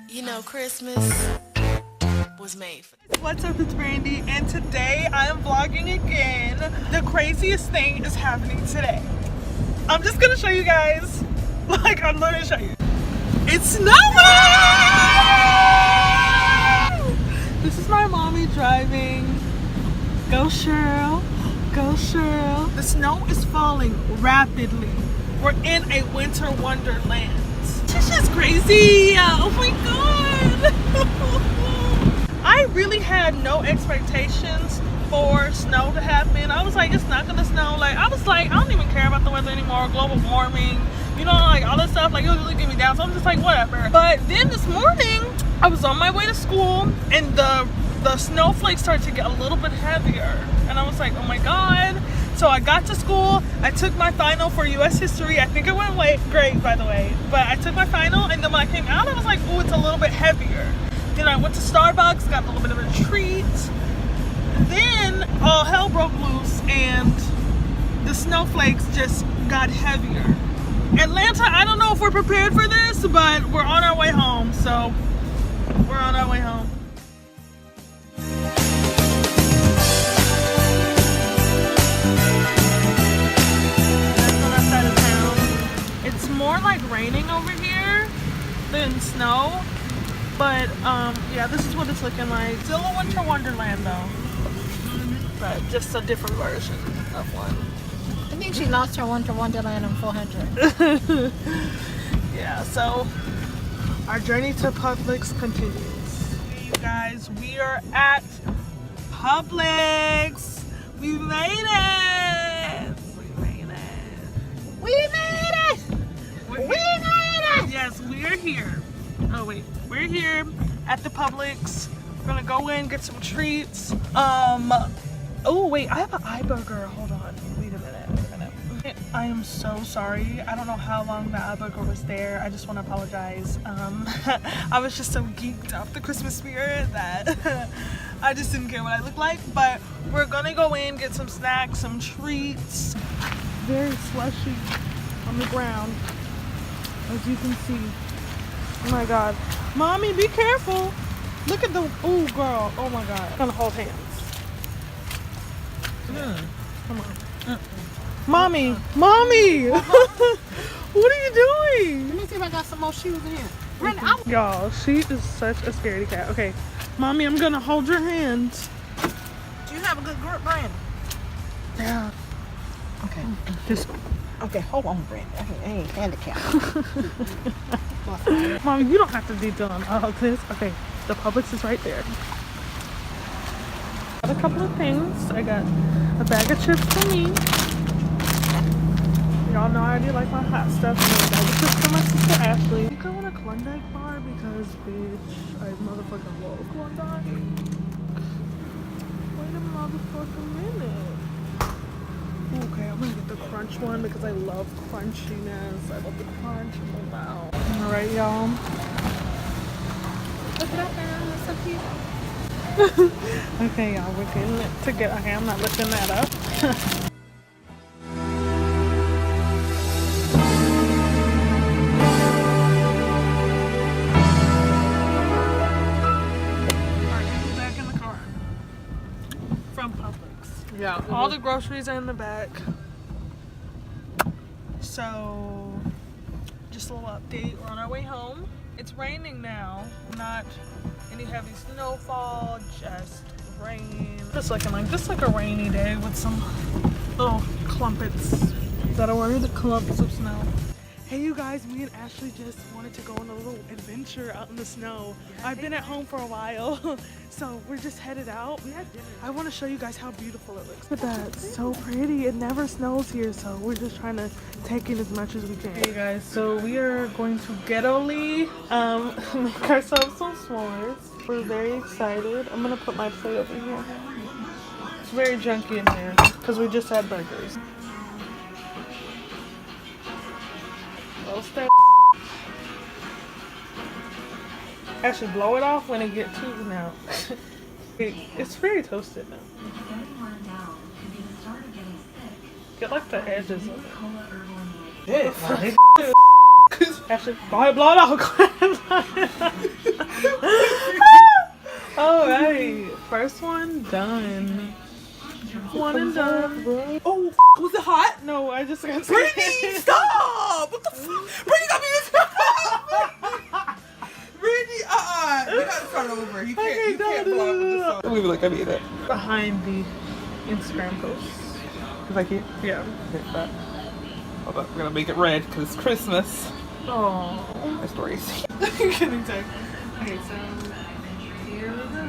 You know, Christmas was made for. What's up, it's Brandy, and today I am vlogging again. The craziest thing is happening today. I'm just gonna show you guys. Like, I'm literally show you. It's snowing! This is my mommy driving. Go Cheryl, go Cheryl. The snow is falling rapidly. We're in a winter wonderland. This is crazy. Oh my god. I really had no expectations for snow to happen. I was like, it's not gonna snow. Like, I was like, I don't even care about the weather anymore, global warming, you know, like all this stuff. Like, it was really getting me down. So I'm just like, whatever. But then this morning, I was on my way to school and the snowflakes started to get a little bit heavier. And I was like, oh my god. So I got to school, I took my final for US history. I think it went great, by the way. But I took my final, and then when I came out, I was like, oh, it's a little bit heavier. Then I went to Starbucks, got a little bit of a treat. Then all hell broke loose, and the snowflakes just got heavier. Atlanta, I don't know if we're prepared for this, but we're on our way home. So we're on our way home. It's more like raining over here than snow, but yeah, this is what it's looking like. Still a winter wonderland though, but just a different version of one. I think she lost her winter wonderland on 400. Yeah, so our journey to Publix continues. You guys, we are at Publix. We made it. We made it. We made it! Yes, we are here. Oh wait, we're here at the Publix. We're gonna go in, get some treats. Oh wait, I have an eye burger. Hold on, wait a minute. I am so sorry. I don't know how long the eye burger was there. I just want to apologize. I was just so geeked off the Christmas spirit that I just didn't care what I looked like. But we're gonna go in, get some snacks, some treats. Very slushy on the ground, as you can see. Oh my god. Mommy, be careful. Look at the, oh girl, oh my god. I'm gonna hold hands. Come on. Mommy, mommy. What are you doing? Let me see if I got some more shoes in here. Brenda, out. Y'all, she is such a scaredy cat. Okay, mommy, I'm gonna hold your hands. Do you have a good grip, Brenda? Yeah. Okay. Just. Okay, hold on, Brenda. I ain't handicapped. Mommy, you don't have to be doing all of this. Okay, the Publix is right there. Got a couple of things. I got a bag of chips for me. Y'all know I already like my hot stuff. And then a bag of chips for my sister Ashley. I think I want a Klondike bar because, bitch, I motherfucking love Klondike. Wait a motherfucking minute. Okay, I'm gonna get the crunch one because I love crunchiness. I love the crunch. Wow. Alright, y'all. Look it up there. That's so cute. Okay, y'all, we're getting it together. Okay, I'm not looking that up. Alright, we're back in the car. From Publix. Yeah. All the groceries are in the back. So, just a little update. We're on our way home. It's raining now. Not any heavy snowfall, just rain. Just looking like just like a rainy day with some little clumpets. Is that a word? The clumps of snow. Hey you guys, me and Ashley just wanted to go on a little adventure out in the snow. I've been at home for a while, so we're just headed out. I want to show you guys how beautiful it looks. Look at that, it's so pretty. It never snows here, so we're just trying to take in as much as we can. Hey guys, so we are going to ghetto-ly make ourselves some s'mores. We're very excited. I'm gonna put my plate over here. It's very junky in here because we just had burgers. Actually, blow it off when it gets too now. It's very toasted now. Get like the edges of it. Actually, blow it off. Alright, first one done. One and done. Oh, was it hot? No, I just got Brittany, stop! What the fuck? Brittany got me this. Brittany, you gotta start over. You can't vlog with this song. We were like, I need it. Behind the Instagram post. You like it? Yeah. Okay, that. Hold up, we're gonna make it red because it's Christmas. Oh. My stories. Kidding, sorry. Okay, so here we go.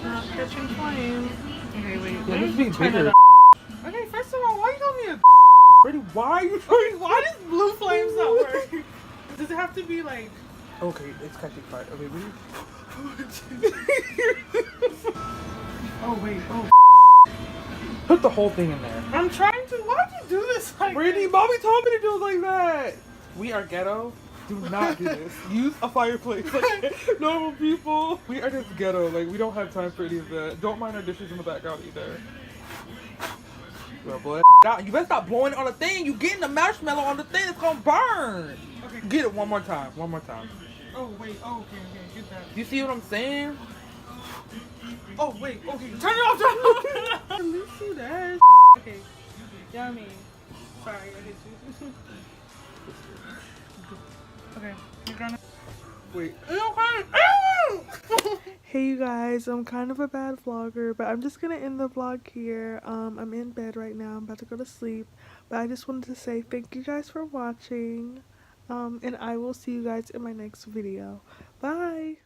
Not catching flame. Okay, wait. Yeah, let this me is being turn it bigger. up. Okay, first of all, why you calling me a Brittany, why are you Okay, why does blue flames not work? Does it have to be like... Okay, it's catching fire. Okay, ready? Oh, wait. Oh, Put the whole thing in there. I'm trying to... Why'd you do this like Brittany, this? mommy told me to do it like that. We are ghetto. Do not do this. Use a fireplace like normal people. We are just ghetto. Like, we don't have time for any of that. Don't mind our dishes in the background either. Girl, blow that out. You better stop blowing it on the thing. You getting the marshmallow on the thing. It's gonna burn. Okay. Get it one more time. One more time. Oh, wait. Oh, okay. Get that. You see what I'm saying? Oh, wait. Okay. Turn it off. Turn it off. At least do that. Okay. Yummy. Sorry, I hit you. Okay. You're gonna... Wait. Hey you guys, I'm kind of a bad vlogger, but I'm just gonna end the vlog here. I'm in bed right now. I'm about to go to sleep, but I just wanted to say thank you guys for watching, and I will see you guys in my next video. Bye.